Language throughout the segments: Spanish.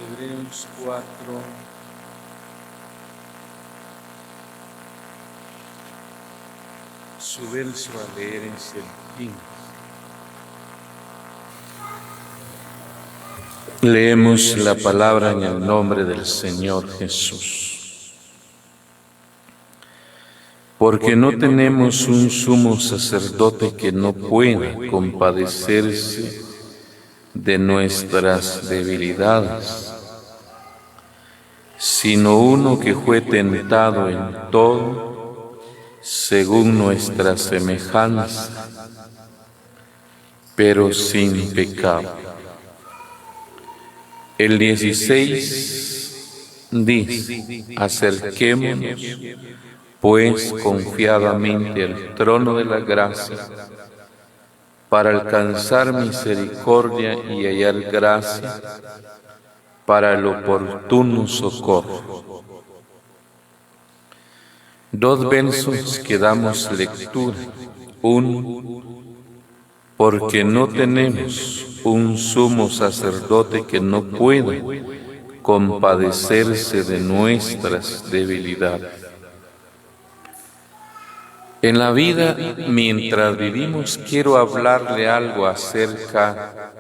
Hebreos 4, su verso a leer es el 15. Leemos la palabra en el nombre del Señor Jesús. Porque no tenemos un sumo sacerdote que no pueda compadecerse de nuestras debilidades, sino uno que fue tentado en todo según nuestra semejanza, pero sin pecado. El 16 dice: acerquémonos pues confiadamente al trono de la gracia, para alcanzar misericordia y hallar gracia para el oportuno socorro. Dos versos que damos lectura. Uno, porque no tenemos un sumo sacerdote que no pueda compadecerse de nuestras debilidades. En la vida, mientras vivimos, quiero hablarle algo acerca,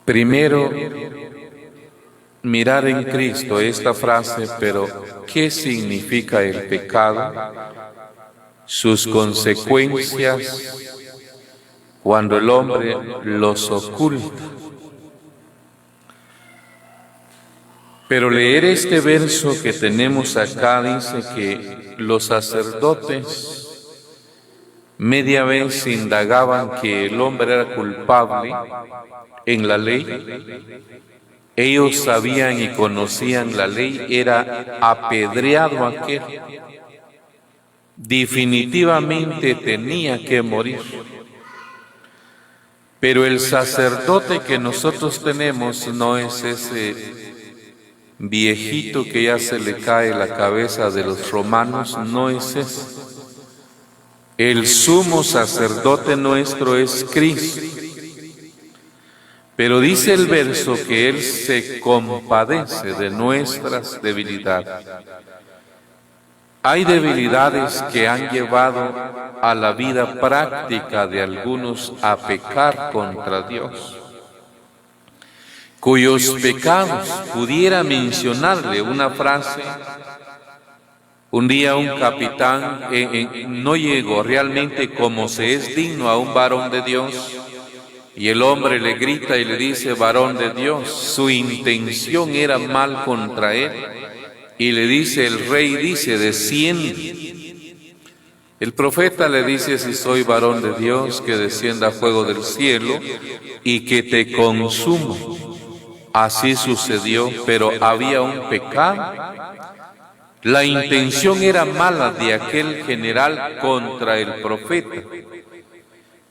primero, mirar en Cristo esta frase, pero ¿qué significa el pecado? Sus consecuencias cuando el hombre los oculta. Pero leer este verso que tenemos acá dice que los sacerdotes media vez indagaban que el hombre era culpable en la ley. Ellos sabían y conocían la ley, era apedreado aquel. Definitivamente tenía que morir. Pero el sacerdote que nosotros tenemos no es ese viejito que ya se le cae la cabeza de los romanos, no es ese. El sumo sacerdote nuestro es Cristo. Pero dice el verso que Él se compadece de nuestras debilidades. Hay debilidades que han llevado a la vida práctica de algunos a pecar contra Dios, cuyos pecados pudiera mencionarle una frase. Un día un capitán no llegó realmente como se es digno a un varón de Dios, y el hombre le grita y le dice: varón de Dios, su intención era mal contra él, y le dice, el rey dice: desciende. El profeta le dice: si soy varón de Dios, que descienda fuego del cielo y que te consuma. Así sucedió, pero había un pecado. La intención era mala de aquel general contra el profeta.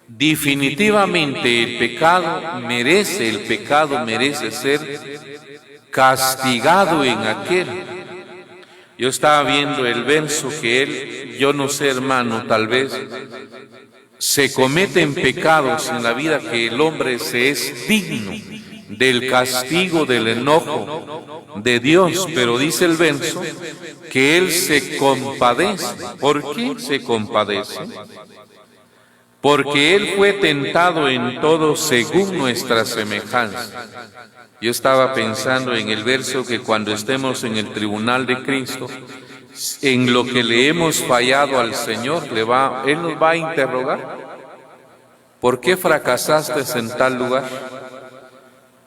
Definitivamente el pecado merece ser castigado en aquel. Yo estaba viendo el verso que yo no sé, hermano, tal vez se cometen pecados en la vida que el hombre se es digno del castigo, del enojo de Dios, pero dice el verso que Él se compadece. ¿Por qué se compadece? Porque Él fue tentado en todo según nuestra semejanza. Yo estaba pensando en el verso que cuando estemos en el tribunal de Cristo, en lo que le hemos fallado al Señor, Él nos va a interrogar. ¿Por qué fracasaste en tal lugar?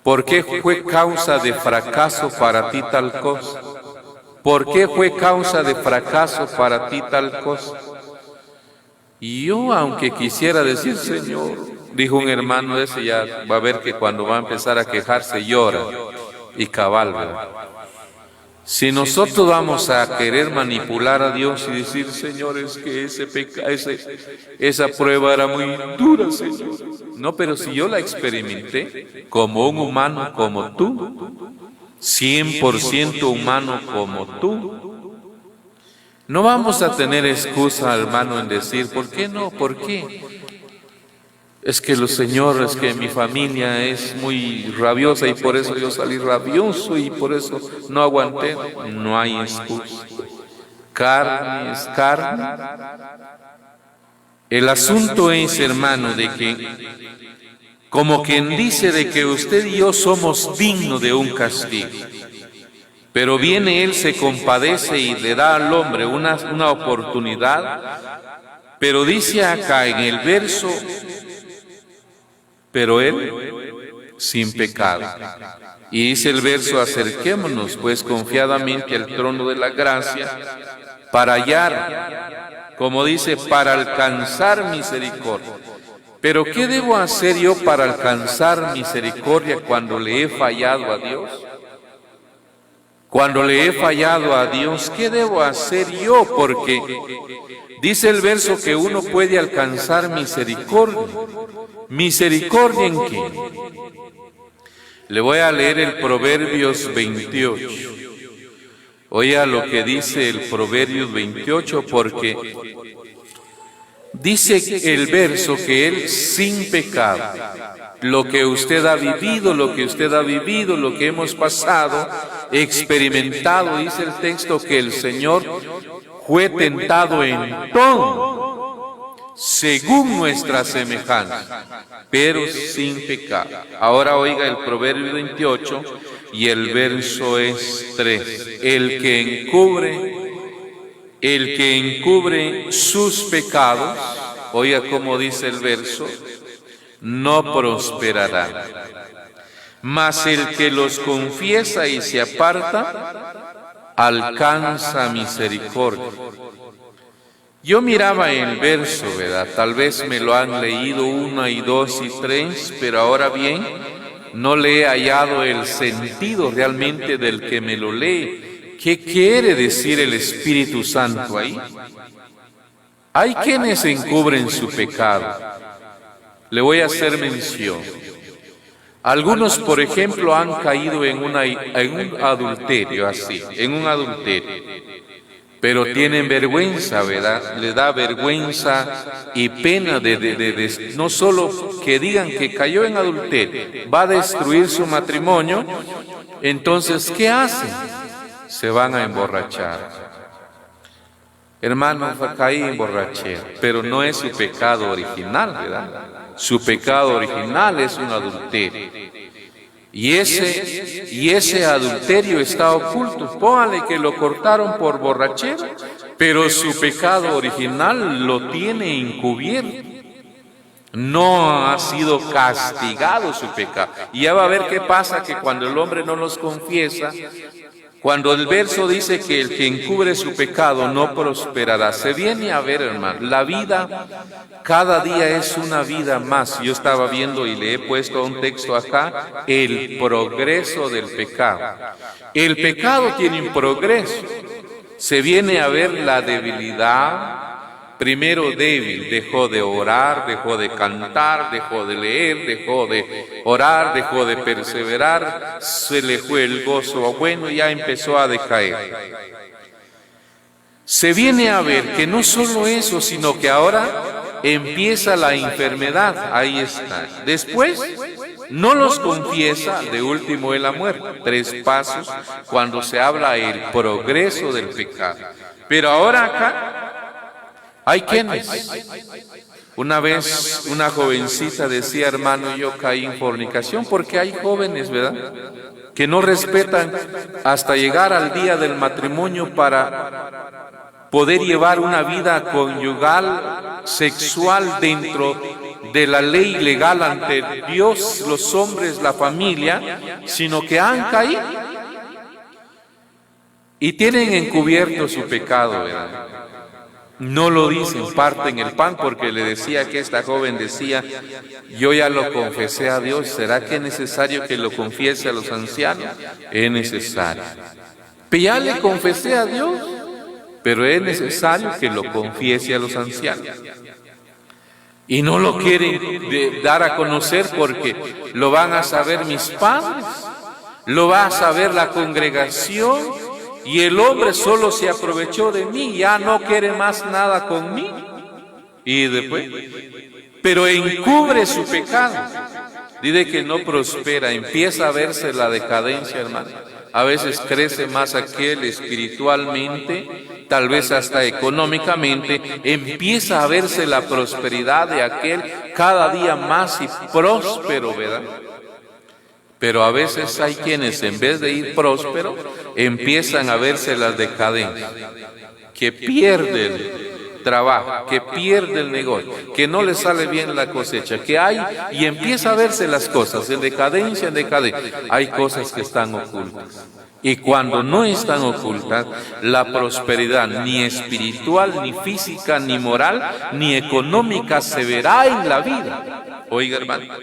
¿Por qué fue causa de fracaso para ti tal cosa? ¿Por qué fue causa de fracaso para ti tal cosa? Y yo, aunque quisiera decir, Señor, dijo un hermano ese, ya va a ver que cuando va a empezar a quejarse llora y cabalga. Si nosotros vamos a querer manipular a Dios y decir, Señor, es que esa prueba era muy dura, Señor. No, pero si yo la experimenté como un humano como tú, 100% humano como tú, no vamos a tener excusa, hermano, en decir, ¿por qué no? ¿Por qué? Es que los señores, que mi familia es muy rabiosa y por eso yo salí rabioso y por eso no aguanté. No hay excusa. Carne es carne. El asunto es, hermano, de que, como quien dice, de que usted y yo somos dignos de un castigo. Pero viene Él, se compadece y le da al hombre una oportunidad. Pero dice acá en el verso, pero Él sin pecado. Y dice el verso, acerquémonos pues confiadamente al trono de la gracia para hallar, como dice, para alcanzar misericordia. Pero ¿qué debo hacer yo para alcanzar misericordia cuando le he fallado a Dios? Cuando le he fallado a Dios, ¿qué debo hacer yo? Porque dice el verso que uno puede alcanzar misericordia. ¿Misericordia en qué? Le voy a leer el Proverbios 28. Oiga lo que dice el Proverbios 28, porque dice el verso que Él sin pecado. Lo que usted ha vivido, lo que hemos pasado, experimentado, dice el texto que el Señor fue tentado en todo, según nuestra semejanza, pero sin pecado. Ahora oiga el Proverbio 28 y el verso es 3. El que encubre sus pecados, oiga cómo dice el verso, no prosperará. Mas el que los confiesa y se aparta, alcanza misericordia. Yo miraba el verso, ¿verdad? Tal vez me lo han leído 1 y 2 y 3, pero ahora bien, no le he hallado el sentido realmente del que me lo lee. ¿Qué quiere decir el Espíritu Santo ahí? Hay quienes encubren su pecado. Le voy a hacer mención. Algunos, por ejemplo, han caído en un adulterio, así, en un adulterio. Pero tienen vergüenza, ¿verdad? Le da vergüenza y pena de no solo que digan que cayó en adulterio, va a destruir su matrimonio. Entonces, ¿qué hacen? Se van a emborrachar. Hermano, caí en borrachera, pero no es su pecado original, ¿verdad? Su pecado original es un adulterio. Y ese adulterio está oculto. Póngale que lo cortaron por borrachera, pero su pecado original lo tiene encubierto. No ha sido castigado su pecado. Y ya va a ver qué pasa, que cuando el hombre no los confiesa, cuando el verso dice que el que encubre su pecado no prosperará, se viene a ver, hermano, la vida cada día es una vida más. Yo estaba viendo y le he puesto un texto acá, el progreso del pecado. El pecado tiene un progreso. Se viene a ver la debilidad. Primero débil, dejó de orar, dejó de cantar, dejó de leer, dejó de orar, dejó de perseverar, se le fue el gozo bueno, ya empezó a decaer. Se viene a ver que no solo eso, sino que ahora empieza la enfermedad, ahí está. Después, no los confiesa, de último es la muerte. 3 pasos cuando se habla del progreso del pecado. Pero ahora acá, hay quienes, una vez una jovencita decía, hermano, yo caí en fornicación, porque hay jóvenes, ¿verdad?, que no respetan hasta llegar al día del matrimonio para poder llevar una vida conyugal, sexual, dentro de la ley legal ante Dios, los hombres, la familia, sino que han caído y tienen encubierto su pecado, ¿verdad? No lo dicen, parten el pan, porque le decía que esta joven decía, yo ya lo confesé a Dios, ¿será que es necesario que lo confiese a los ancianos? Es necesario. Pero ya le confesé a Dios, pero es necesario que lo confiese a los ancianos. Y no lo quieren dar a conocer porque lo van a saber mis padres, lo va a saber la congregación. Y el hombre solo se aprovechó de mí, ya no quiere más nada conmigo. Y después, pero encubre su pecado. Dice que no prospera, empieza a verse la decadencia, hermano. A veces crece más aquel espiritualmente, tal vez hasta económicamente, empieza a verse la prosperidad de aquel cada día más y próspero, ¿verdad? Pero a veces hay quienes en vez de ir próspero, empiezan a verse las decadencias, que pierden trabajo, que pierde el negocio, que no le sale bien la cosecha, que hay, y empieza a verse las cosas en decadencia, en decadencia. Hay cosas que están ocultas. Y cuando no están ocultas, la prosperidad ni espiritual, ni física, ni moral, ni económica se verá en la vida. Oiga, hermano.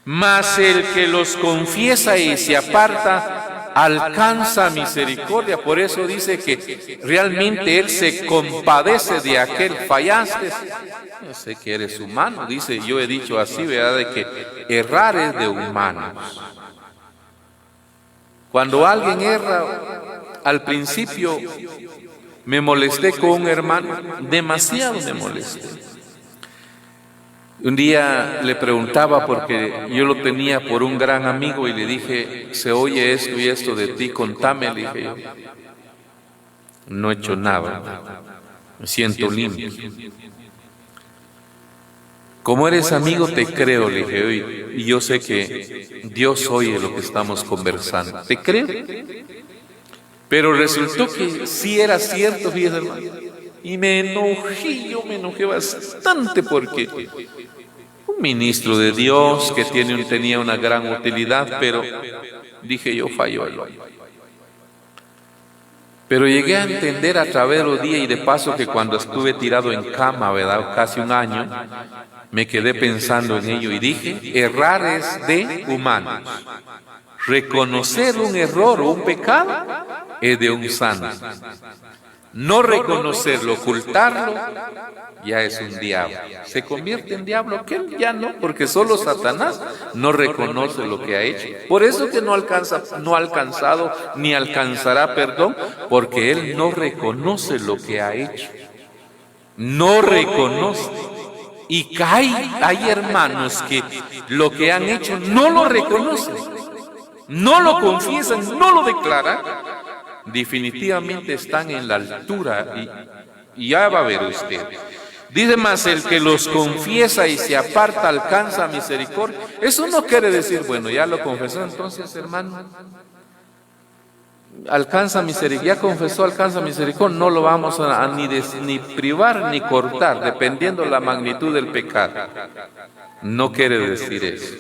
Mas el que los confiesa y se aparta, alcanza misericordia. Por eso dice que realmente Él se compadece de aquel fallaste. Yo sé que eres humano, dice, yo he dicho así, ¿verdad? De que errar es de humanos. Cuando alguien erra, al principio me molesté con un hermano, demasiado me molesté. Un día le preguntaba porque yo lo tenía por un gran amigo y le dije, se oye esto y esto de ti, contame, le dije yo. No he hecho nada, me siento limpio. Como eres amigo te creo, le dije, y yo sé que Dios oye lo que estamos conversando, te creo. Pero resultó que sí era cierto, fíjate, hermano. Y me enojé bastante porque un ministro de Dios que tenía una gran utilidad, pero dije yo, falló el hombre. Pero llegué a entender a través de los días y de paso que cuando estuve tirado en cama, ¿verdad? Casi un año, me quedé pensando en ello y dije, errar es de humanos. Reconocer un error o un pecado es de un santo. No reconocerlo, ocultarlo, ya es un diablo. Se convierte en diablo, que él ya no, porque solo Satanás no reconoce lo que ha hecho. Por eso que no ha alcanzado ni alcanzará perdón, porque él no reconoce lo que ha hecho. No reconoce. Y hay hermanos que lo que han hecho no lo reconocen, no lo confiesan, no lo declaran. Definitivamente están en la altura y ya va a ver usted. Dice más, el que los confiesa y se aparta alcanza misericordia. Eso no quiere decir, bueno, ya lo confesó, entonces, hermano, alcanza misericordia, ya confesó, alcanza misericordia, no lo vamos a ni privar ni cortar, dependiendo la magnitud del pecado. No quiere decir eso.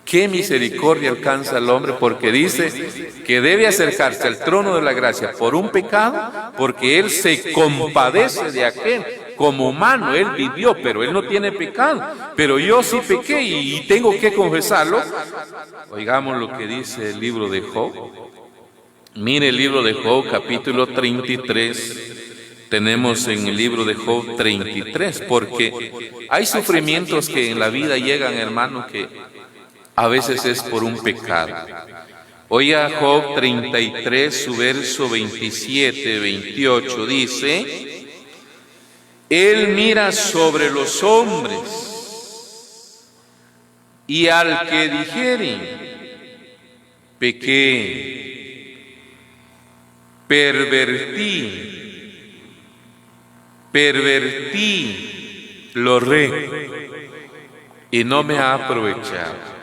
¿Qué misericordia alcanza al hombre? Porque dice que debe acercarse al trono de la gracia por un pecado, porque él se compadece de aquel. Como humano, él vivió, pero él no tiene pecado. Pero yo sí pequé y tengo que confesarlo. Oigamos lo que dice el libro de Job. Mire el libro de Job, capítulo 33. Tenemos en el libro de Job 33, porque hay sufrimientos que en la vida llegan, hermano, que a veces es por un pecado. Oiga Job 33, su verso 27, 28, dice: Él mira sobre los hombres, y al que dijere, pequé, pervertí lo recto, y no me ha aprovechado.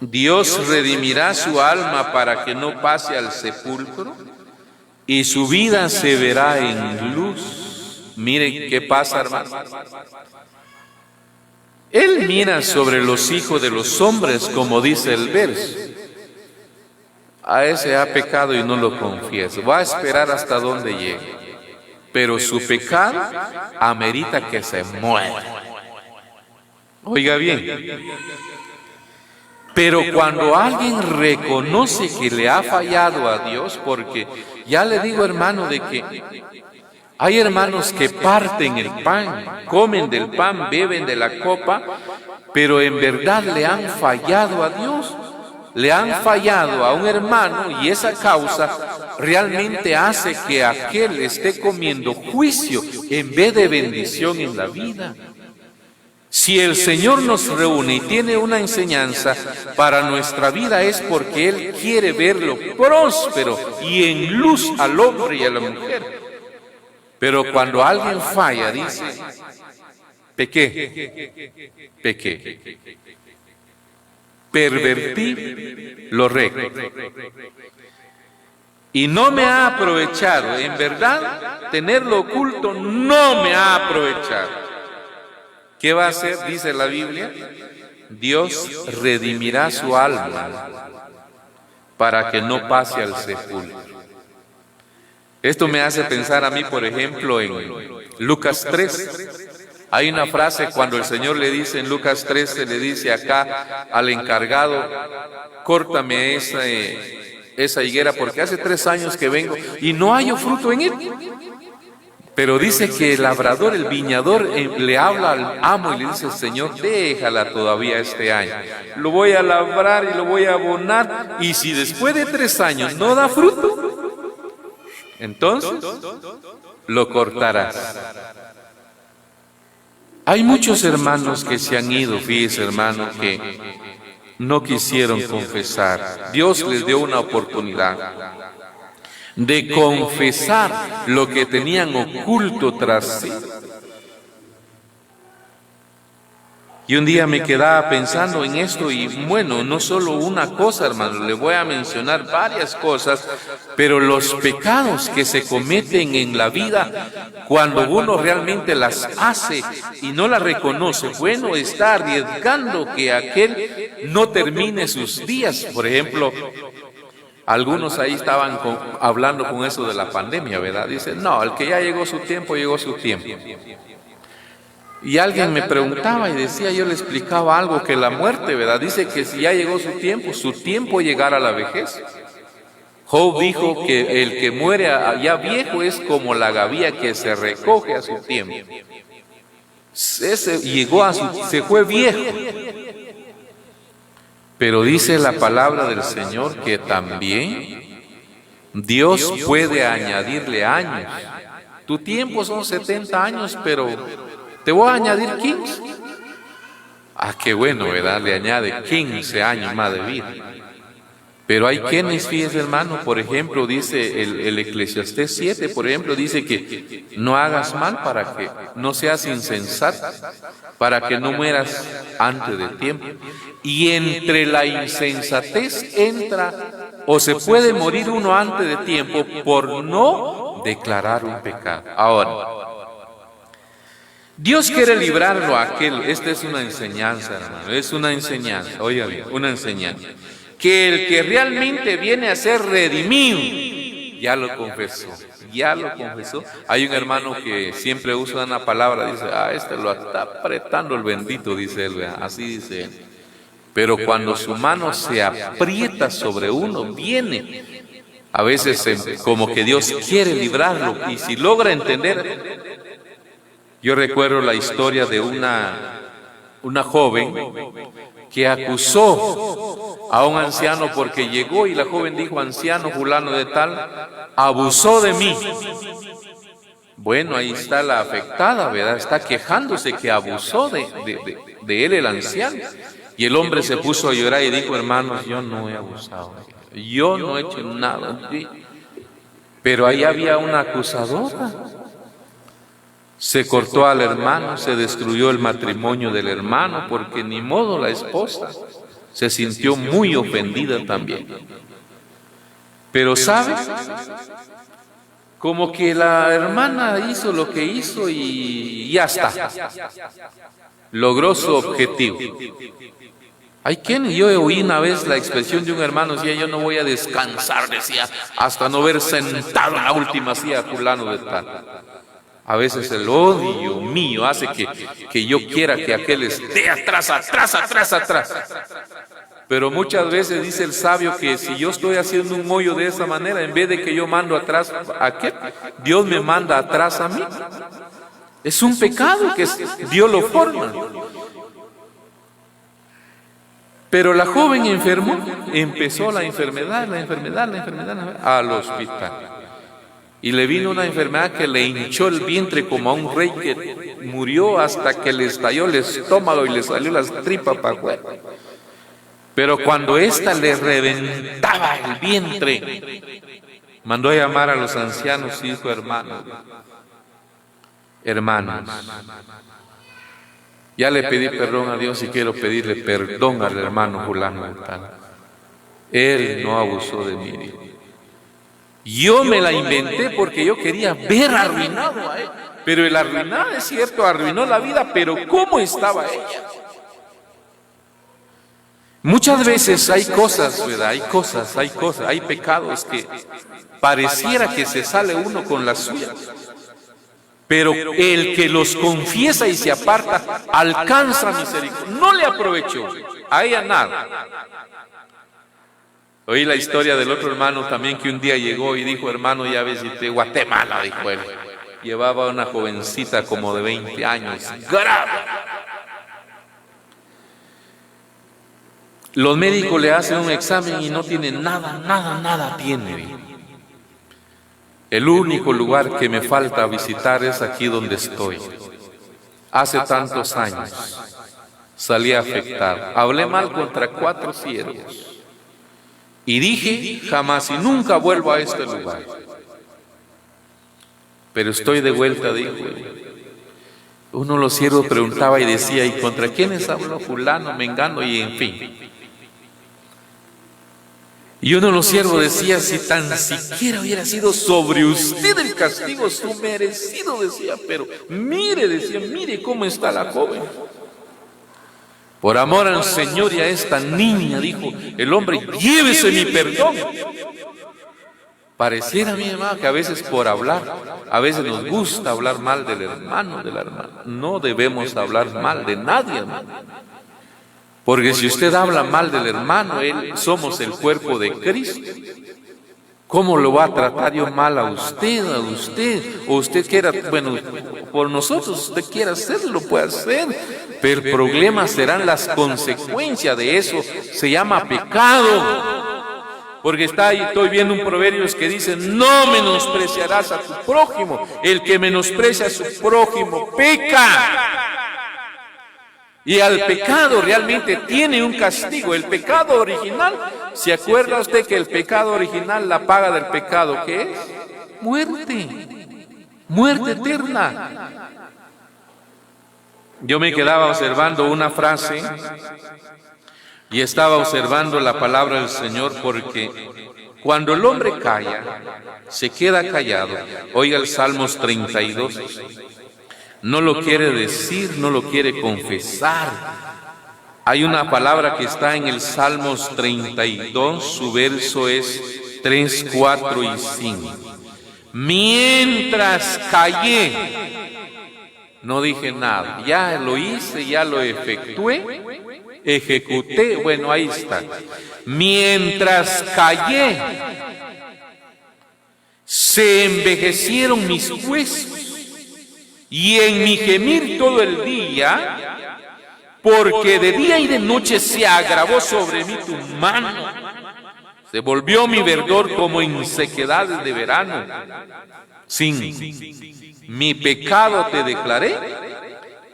Dios redimirá su alma para que no pase al sepulcro y su vida se verá en luz. Miren qué pasa, hermano. Él mira sobre los hijos de los hombres, como dice el verso. A ese ha pecado y no lo confiesa. Va a esperar hasta donde llegue. Pero su pecado amerita que se muera. Oiga bien. Pero cuando alguien reconoce que le ha fallado a Dios, porque ya le digo, hermano, de que hay hermanos que parten el pan, comen del pan, beben de la copa, pero en verdad le han fallado a Dios, le han fallado a un hermano y esa causa realmente hace que aquel esté comiendo juicio en vez de bendición en la vida. Si el Señor nos reúne y tiene una enseñanza para nuestra vida, es porque Él quiere verlo próspero y en luz al hombre y a la mujer. Pero cuando alguien falla, dice, pequé, pervertí lo recto y no me ha aprovechado. En verdad, tenerlo oculto no me ha aprovechado. ¿Qué va a hacer? Dice la Biblia, Dios redimirá su alma para que no pase al sepulcro. Esto me hace pensar a mí, por ejemplo, en Lucas 3. Hay una frase cuando el Señor le dice en Lucas 13, le dice acá al encargado, córtame esa higuera porque hace 3 años que vengo y no hallo fruto en él. Pero dice que el labrador, el viñador, le habla al amo y le dice, Señor, déjala todavía este año. Lo voy a labrar y lo voy a abonar. Y si después de 3 años no da fruto, entonces lo cortarás. Hay muchos hermanos que se han ido, fíjese hermano, que no quisieron confesar. Dios les dio una oportunidad de confesar lo que tenían oculto tras sí. Y un día me quedaba pensando en esto y bueno, no solo una cosa, hermano, le voy a mencionar varias cosas, pero los pecados que se cometen en la vida, cuando uno realmente las hace y no las reconoce, bueno, está arriesgando que aquel no termine sus días. Por ejemplo, algunos ahí estaban hablando con eso de la pandemia, ¿verdad? Dicen, no, el que ya llegó su tiempo, llegó su tiempo. Y alguien me preguntaba y decía, yo le explicaba algo, que la muerte, ¿verdad? Dice que si ya llegó su tiempo llegar a la vejez. Job dijo que el que muere ya viejo es como la gavilla que se recoge a su tiempo. Se fue viejo. Pero dice la palabra del Señor que también Dios puede añadirle años. Tu tiempo son 70 años, pero te voy a añadir 15. Ah, qué bueno, ¿verdad? Le añade 15 años más de vida. Pero hay quienes, fíjese hermano, por ejemplo, dice el Eclesiastés 7, por ejemplo, dice que no hagas mal para que no seas insensato, para que no mueras antes de tiempo. Y entre la insensatez entra, o se puede morir uno antes de tiempo por no declarar un pecado. Ahora, Dios quiere librarlo a aquel, esta es una enseñanza, hermano, es una enseñanza, oiga bien, una enseñanza. Que el que realmente viene a ser redimido, ya lo confesó. Hay un hermano que siempre usa una palabra, dice, este lo está apretando el bendito, dice él, así dice él. Pero cuando su mano se aprieta sobre uno, viene. A veces como que Dios quiere librarlo, y si logra entender. Yo recuerdo la historia de una joven que acusó a un anciano porque llegó y la joven dijo, anciano fulano de tal, abusó de mí. Bueno, ahí está la afectada, ¿verdad? Está quejándose que abusó de él el anciano. Y el hombre se puso a llorar y dijo, hermanos, yo no he abusado, yo no he hecho nada. Pero ahí había una acusadora. Se cortó al hermano, se destruyó el matrimonio del hermano, porque ni modo la esposa se sintió muy ofendida también. Pero ¿sabe? Como que la hermana hizo lo que hizo y ya está. Logró su objetivo. Hay quien, yo oí una vez la expresión de un hermano, decía, yo no voy a descansar, decía, hasta no ver sentado en la última silla a fulano de tal. A veces el odio mío hace que yo quiera que aquel esté atrás. Pero muchas veces dice el sabio que si yo estoy haciendo un hoyo de esa manera, en vez de que yo mando atrás a aquel, Dios me manda atrás a mí. Es un pecado que Dios lo forma. Pero la joven enfermó, empezó la enfermedad, al hospital. Y le vino una enfermedad que le hinchó el vientre como a un rey que murió hasta que le estalló el estómago y le salió las tripas para afuera. Pero cuando ésta le reventaba el vientre, mandó a llamar a los ancianos y dijo: hermanos, ya le pedí perdón a Dios y quiero pedirle perdón al hermano fulano de tal. Él no abusó de mí. Yo me la inventé porque yo quería ver arruinado a él. Pero el arruinado, es cierto, arruinó la vida, pero ¿cómo estaba ella? Muchas veces hay cosas, ¿verdad? Hay pecados que pareciera que se sale uno con la suya. Pero el que los confiesa y se aparta alcanza misericordia. No le aprovechó, a ella nada. Oí la historia del otro hermano también que un día llegó y dijo: hermano, ya visité Guatemala, dijo él. Llevaba una jovencita como de 20 años, grave. Los médicos le hacen un examen y no tiene nada tiene. El único lugar que me falta visitar es aquí donde estoy. Hace tantos años salí afectado. Hablé mal contra 4 siervos. Y dije: jamás y nunca vuelvo a este lugar. Pero estoy de vuelta, dijo. Uno de los siervos preguntaba y decía: ¿y contra quiénes habló fulano, mengano? Y en fin. Y uno de los siervos decía: si tan siquiera hubiera sido sobre usted el castigo su merecido, decía, pero mire cómo está la joven. Por amor al Señor y a esta niña, dijo el hombre, llévese mi perdón. Pareciera, mi hermano, que a veces por hablar, a veces nos gusta hablar mal del hermano, de la hermana. No debemos hablar mal de nadie, hermano. Porque si usted habla mal del hermano, somos el cuerpo de Cristo. ¿Cómo lo va a tratar yo mal a usted? O usted quiera, bueno, por nosotros usted quiera hacerlo, puede hacer. Pero el problema serán las consecuencias de eso. Se llama pecado. Porque estoy viendo un proverbio que dice: no menospreciarás a tu prójimo. El que menosprecia a su prójimo peca. Y al pecado realmente tiene un castigo. El pecado original, ¿se acuerda usted que el pecado original, la paga del pecado, qué es? Muerte. Muerte eterna. Yo me quedaba observando una frase y estaba observando la palabra del Señor, porque cuando el hombre calla, se queda callado. Oiga el Salmos 32. No lo quiere decir, no lo quiere confesar. Hay una palabra que está en el Salmos 32, su verso es 3, 4 y 5. Mientras callé, no dije nada. Ya lo hice, ya lo ejecuté. Bueno, ahí está. Mientras callé, se envejecieron mis huesos. Y en mi gemir todo el día, porque de día y de noche se agravó sobre mí tu mano. Se volvió mi verdor como en sequedades de verano. Mi pecado te declaré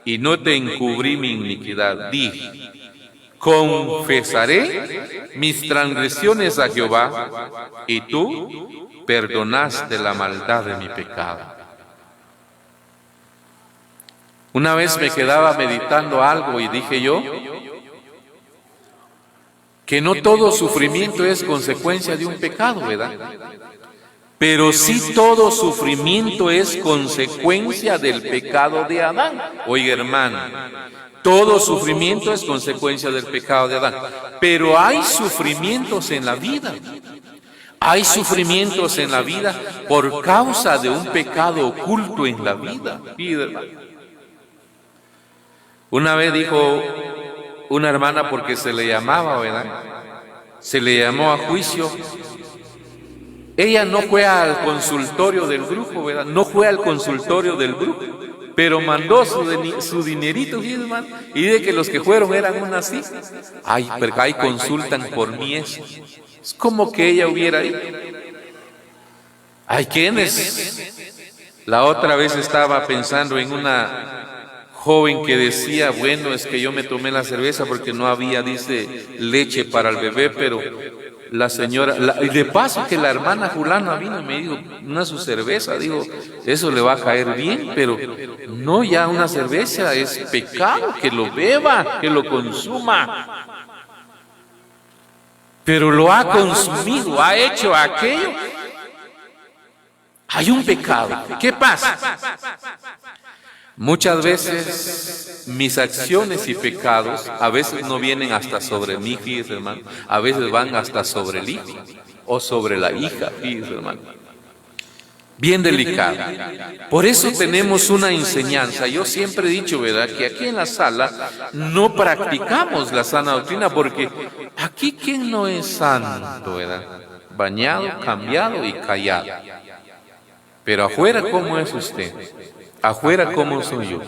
y no te encubrí mi iniquidad. Dije: confesaré mis transgresiones a Jehová, y tú perdonaste la maldad de mi pecado. Una vez me quedaba meditando algo y dije yo que no todo sufrimiento es consecuencia de un pecado, ¿verdad? Pero sí todo sufrimiento es consecuencia del pecado de Adán. Oiga, hermano, todo sufrimiento es consecuencia del pecado de Adán. Pero hay sufrimientos en la vida. Hay sufrimientos en la vida por causa de un pecado oculto en la vida. Una vez dijo una hermana, porque se le llamaba, ¿verdad? Se le llamó a juicio. Ella no fue al consultorio del grupo, ¿verdad? No fue al consultorio del grupo, pero mandó su dinerito, hermano, y de que los que fueron eran unas así. Ay, pero ahí consultan por mí eso. Es como que ella hubiera ido. Ay, ¿quiénes? La otra vez estaba pensando en una joven que decía, bueno, es que yo me tomé la cerveza porque no había, dice, leche para el bebé, pero la señora, y de paso que la hermana fulana vino y me dijo, una su cerveza, digo, eso le va a caer bien, pero no, ya una cerveza es pecado, que lo beba, que lo consuma. Pero lo ha consumido, ha hecho aquello. Hay un pecado. ¿Qué pasa? Muchas veces mis acciones y pecados a veces no vienen hasta sobre mí, fíjese, hermano. A veces van hasta sobre el hijo o sobre la hija, fíjese, hermano. Bien delicado. Por eso tenemos una enseñanza. Yo siempre he dicho, ¿verdad?, que aquí en la sala no practicamos la sana doctrina, porque aquí ¿quién no es santo, verdad? Bañado, cambiado y callado. Pero afuera, ¿cómo es usted? Afuera, ¿cómo soy yo?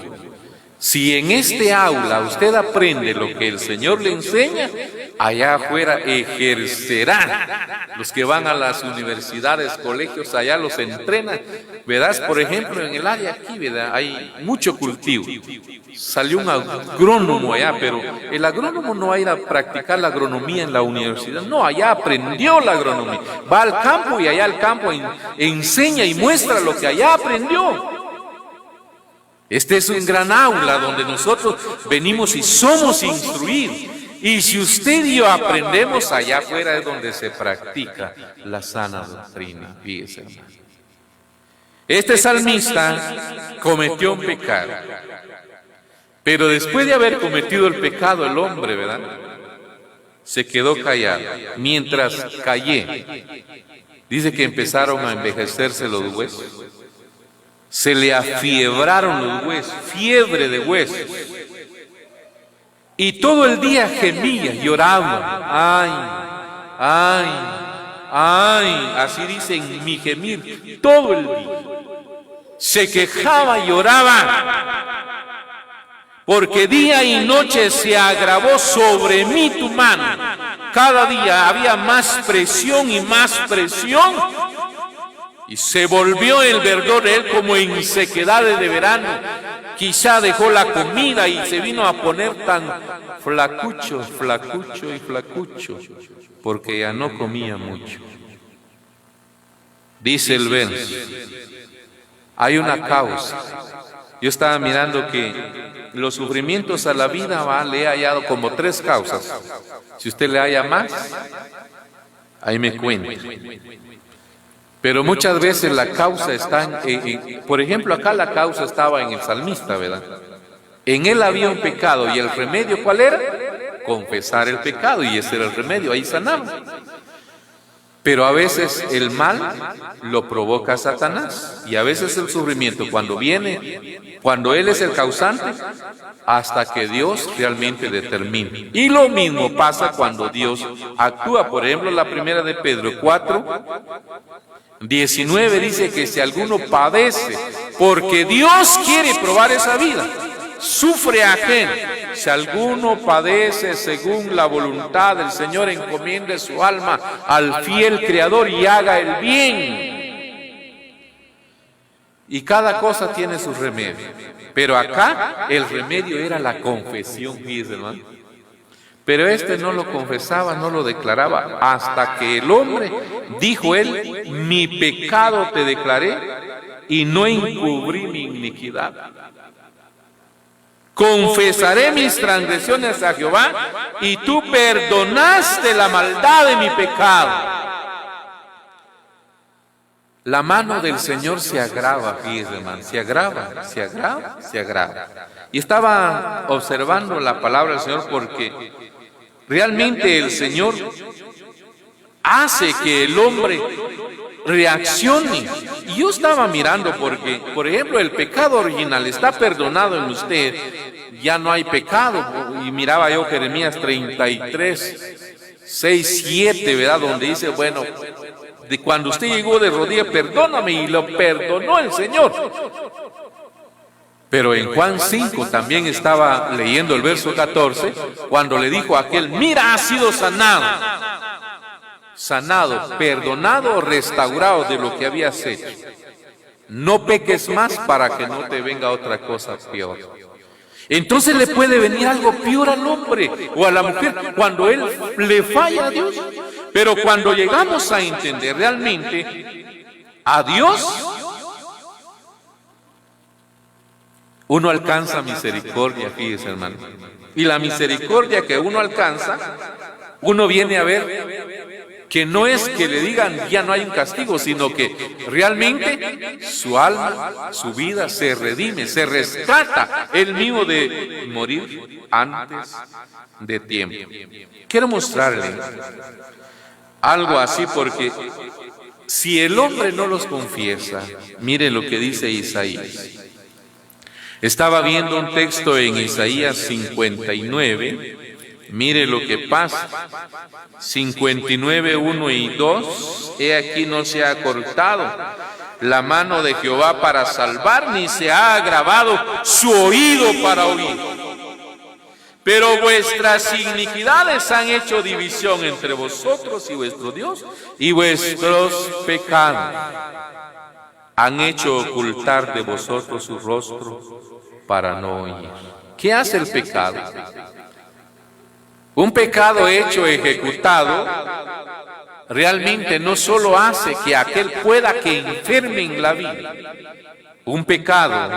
Si en este aula usted aprende lo que el Señor le enseña, allá afuera ejercerá. Los que van a las universidades, colegios, allá los entrenan. Verás, por ejemplo, en el área aquí, ¿verdad?, hay mucho cultivo. Salió un agrónomo allá, pero el agrónomo no va a ir a practicar la agronomía en la universidad. No, allá aprendió la agronomía. Va al campo y allá al campo enseña y muestra lo que allá aprendió. Este es un gran aula donde nosotros venimos y somos instruidos. Y si usted y yo aprendemos, allá afuera es donde se practica la sana doctrina. Fíjese, hermano. Este salmista cometió un pecado. Pero después de haber cometido el pecado, el hombre, ¿verdad?, se quedó callado. Mientras callé, dice que empezaron a envejecerse los huesos. Se le afiebraron los huesos, fiebre de huesos. Y todo el día gemía, lloraba. Ay, ay, ay, así dicen mi gemir, todo el día. Se quejaba y lloraba. Porque día y noche se agravó sobre mí tu mano. Cada día había más presión y más presión. Y se volvió el verdor de él como en sequedades de verano. Quizá dejó la comida y se vino a poner tan flacucho, flacucho y flacucho, porque ya no comía mucho. Dice el verso, hay una causa. Yo estaba mirando que los sufrimientos a la vida le he hallado como 3 causas. Si usted le halla más, ahí me cuenta. Pero muchas veces la causa está por ejemplo, acá la causa estaba en el salmista, ¿verdad? En él había un pecado y el remedio, ¿cuál era? Confesar el pecado, y ese era el remedio, ahí sanaba. Pero a veces el mal lo provoca Satanás, y a veces el sufrimiento cuando viene, cuando él es el causante, hasta que Dios realmente determine. Y lo mismo pasa cuando Dios actúa. Por ejemplo, la primera de Pedro 4:19 dice que si alguno padece, porque Dios quiere probar esa vida, sufre ajeno. Si alguno padece según la voluntad del Señor, encomiende su alma al fiel Creador y haga el bien. Y cada cosa tiene su remedio. Pero acá el remedio era la confesión, fíjese, hermano. Pero este no lo confesaba, no lo declaraba, hasta que el hombre, dijo él, mi pecado te declaré y no encubrí mi iniquidad. Confesaré mis transgresiones a Jehová y tú perdonaste la maldad de mi pecado. La mano del Señor se agrava, fíjese, hermano, se agrava, se agrava, se agrava. Y estaba observando la palabra del Señor porque realmente el Señor hace que el hombre reaccione. Y yo estaba mirando porque, por ejemplo, el pecado original está perdonado en usted, ya no hay pecado. Y miraba yo Jeremías 33:6-7, ¿verdad?, donde dice, bueno, de cuando usted llegó de rodillas, perdóname, y lo perdonó el Señor. Pero en Juan 5 también estaba leyendo el verso 14, cuando le dijo a aquel: mira, has sido sanado. Sanado, perdonado, restaurado de lo que habías hecho. No peques más para que no te venga otra cosa peor. Entonces le puede venir algo peor al hombre o a la mujer cuando él le falla a Dios. Pero cuando llegamos a entender realmente a Dios, uno alcanza misericordia, fíjese, hermano. Y la misericordia que uno alcanza, uno viene a ver que no es que le digan ya no hay un castigo, sino que realmente su alma, su vida se redime, se rescata él mismo de morir antes de tiempo. Quiero mostrarle algo así, porque si el hombre no los confiesa, mire lo que dice Isaías. Estaba viendo un texto en Isaías 59. Mire lo que pasa. 59, 1 y 2. He aquí no se ha cortado la mano de Jehová para salvar, ni se ha agravado su oído para oír. Pero vuestras iniquidades han hecho división entre vosotros y vuestro Dios, y vuestros pecados han hecho ocultar de vosotros su rostro para no oír. ¿Qué hace el pecado? Un pecado hecho, ejecutado, realmente no solo hace que aquel pueda que enferme en la vida. Un pecado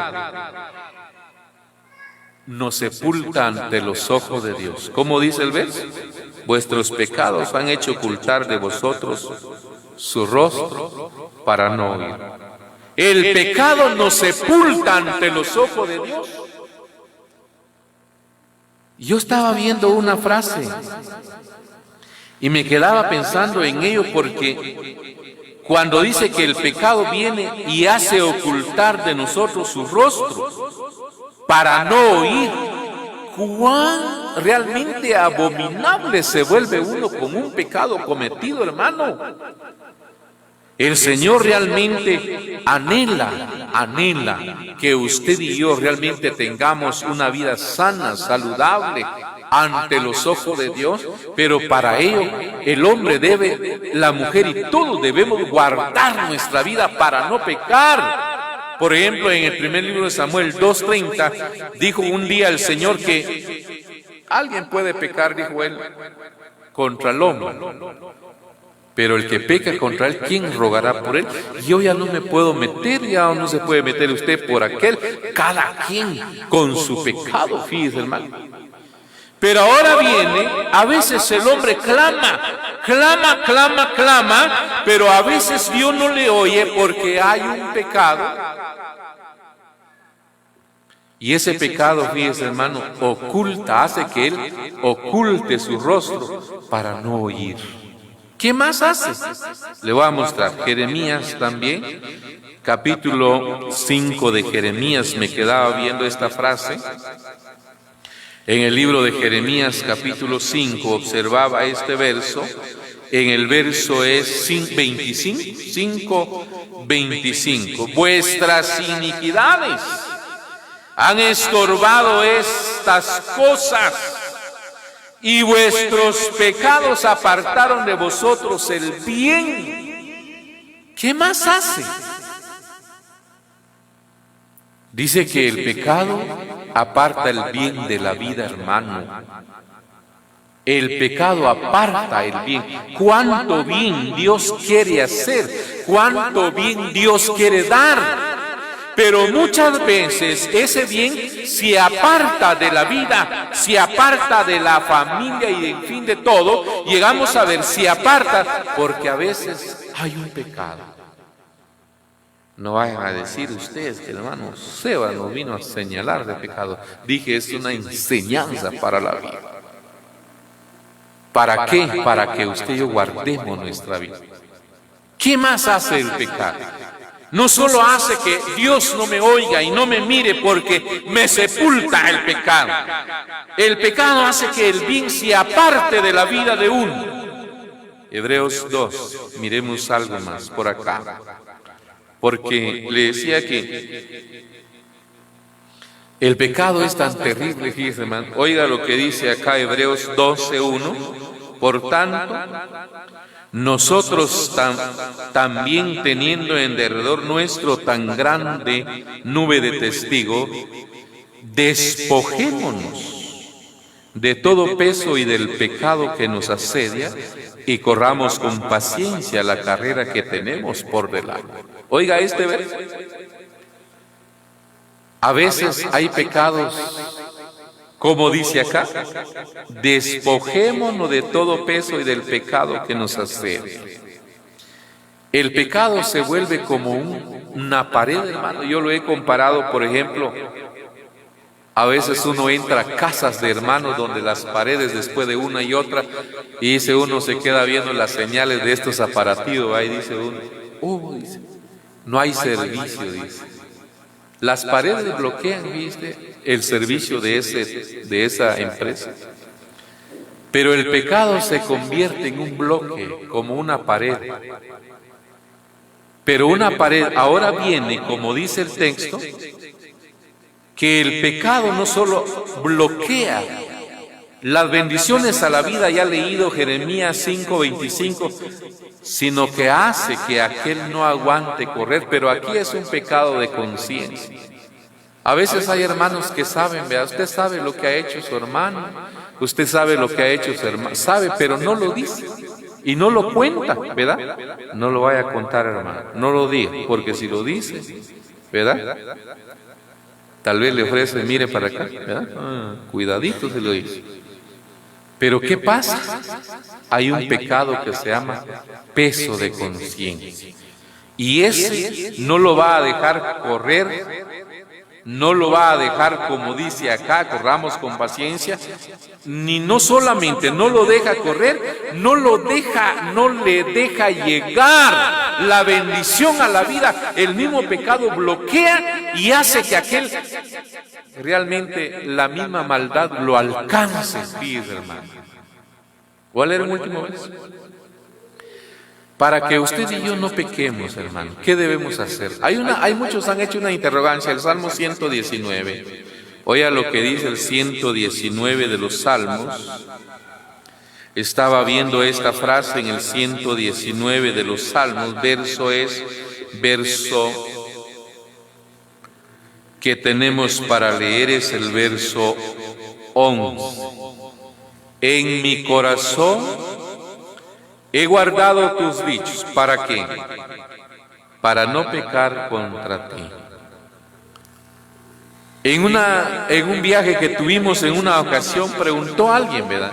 nos sepulta ante los ojos de Dios. ¿Cómo dice el verso? Vuestros pecados han hecho ocultar de vosotros su rostro para no oír. El pecado nos sepulta ante los ojos de Dios. Yo estaba viendo una frase y me quedaba pensando en ello, porque cuando dice que el pecado viene y hace ocultar de nosotros su rostro para no oír, cuán realmente abominable se vuelve uno con un pecado cometido, hermano. El Señor realmente anhela que usted y yo realmente tengamos una vida sana, saludable, ante los ojos de Dios, pero para ello el hombre debe, la mujer y todos debemos guardar nuestra vida para no pecar. Por ejemplo, en el primer libro de Samuel 2:30, dijo un día el Señor que alguien puede pecar, dijo él, contra el hombre. Pero el que peca contra él, ¿quién rogará por él? Yo ya no me puedo meter, ya no se puede meter usted por aquel, cada quien con su pecado, fíjese, hermano. Pero ahora viene, a veces el hombre clama, pero a veces Dios no le oye porque hay un pecado. Y ese pecado, fíjese, hermano, hace que él oculte su rostro para no oír. ¿Qué más hace? Le voy a mostrar. Jeremías también, capítulo 5 de Jeremías, me quedaba viendo esta frase. En el libro de Jeremías, capítulo 5, observaba este verso. En el verso es 5:25. Vuestras iniquidades han estorbado estas cosas, y vuestros pecados apartaron de vosotros el bien. ¿Qué más hace? Dice que el pecado aparta el bien de la vida, hermano. El pecado aparta el bien. Cuánto bien Dios quiere hacer, cuánto bien Dios quiere dar. Pero muchas veces ese bien se aparta de la vida, se aparta de la familia y en fin de todo. Llegamos a ver, se aparta porque a veces hay un pecado. No vayan a decir ustedes que el hermano Seba nos vino a señalar de pecado. Dije, es una enseñanza para la vida. ¿Para qué? Para que usted y yo guardemos nuestra vida. ¿Qué más hace el pecado? No solo hace que Dios no me oiga y no me mire porque me sepulta el pecado. El pecado hace que el bien se aparte de la vida de uno. Hebreos 2, miremos algo más por acá. Porque le decía que El pecado es tan terrible, fíjese, hermano. Oiga lo que dice acá Hebreos 12:1. Por tanto, nosotros también teniendo en derredor nuestro tan grande nube de testigos, despojémonos de todo peso y del pecado que nos asedia y corramos con paciencia la carrera que tenemos por delante. Oiga este verso. A veces hay pecados, como dice acá, despojémonos de todo peso y del pecado que nos asedia. El pecado se vuelve como una pared, hermano. Yo lo he comparado, por ejemplo, a veces uno entra a casas de hermanos donde las paredes después de una y otra, y dice uno, se queda viendo las señales de estos aparativos, ahí dice uno, dice, no hay servicio, dice. Las paredes bloquean, ¿viste?, el servicio de esa empresa. Pero el pecado se convierte en un bloque, como una pared. Pero una pared, ahora viene, como dice el texto, que el pecado no solo bloquea las bendiciones a la vida, ya leído Jeremías 5:25, sino que hace que aquel no aguante correr. Pero aquí es un pecado de conciencia. A veces hay hermanos que saben, vea, usted sabe lo que ha hecho su hermano, usted sabe lo que ha hecho su hermano, sabe, pero no lo dice y no lo cuenta, ¿verdad? No lo vaya a contar, hermano, no lo diga, porque si lo dice, ¿verdad?, tal vez le ofrece, mire para acá, ¿verdad? Cuidadito se lo dice. Pero ¿qué pasa? Hay un pecado que se llama peso de conciencia. Y ese no lo va a dejar correr, no lo va a dejar, como dice acá, corramos con paciencia, ni no solamente no lo deja correr, no le deja llegar la bendición a la vida. El mismo pecado bloquea y hace que aquel, realmente la misma maldad lo alcance, fíjese, hermano. Voy a leer un último vez. Para que usted y yo no pequemos, hermano, ¿qué debemos hacer? Muchos han hecho una interrogancia, el Salmo 119. Oiga lo que dice el 119 de los Salmos. Estaba viendo esta frase en el 119 de los Salmos, verso que tenemos para leer es el verso 11. En mi corazón he guardado tus dichos. ¿Para qué? Para no pecar contra ti. En un viaje que tuvimos en una ocasión, preguntó a alguien, ¿verdad?,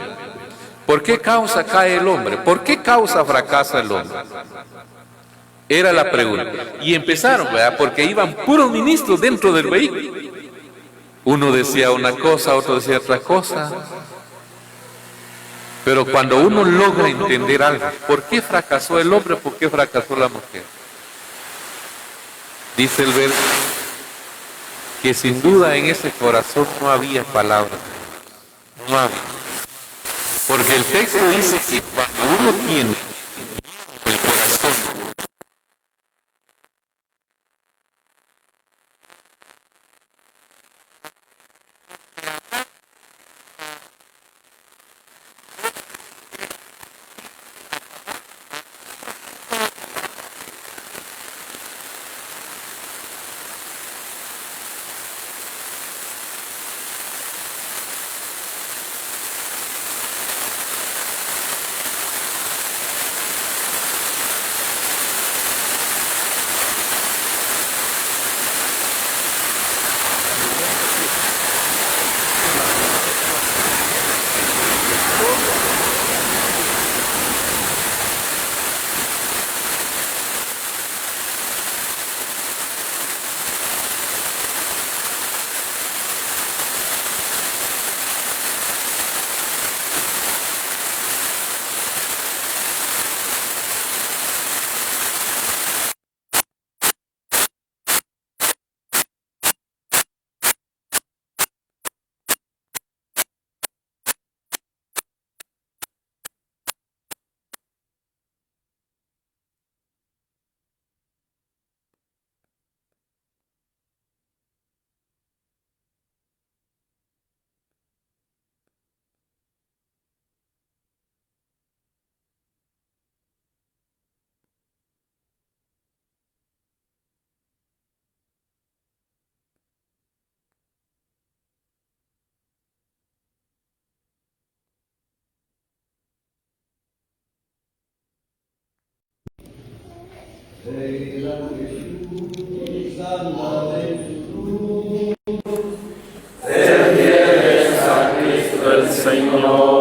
¿por qué causa cae el hombre? ¿Por qué causa fracasa el hombre? Era la pregunta. Y empezaron, ¿verdad?, porque iban puros ministros dentro del vehículo. Uno decía una cosa, otro decía otra cosa. Pero cuando uno logra entender algo, ¿por qué fracasó el hombre? ¿Por qué fracasó la mujer? Dice el verso que sin duda en ese corazón no había palabras. No había. Porque el texto dice que cuando uno tiene el corazón El Señor.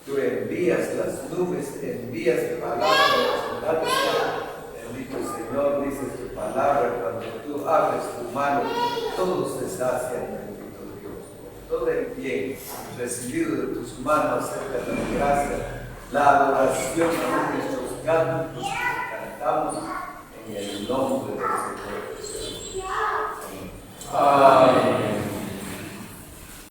Tú envías las nubes, envías palabras de abundancia. Bendito Señor, dice tu palabra, cuando tú abres tu mano, todos se sacian, bendito Dios. Todo el bien recibido de tus manos acerca de la gracia, la adoración a nuestros cantos que cantamos en el nombre del Señor Jesús. Amén. Amén.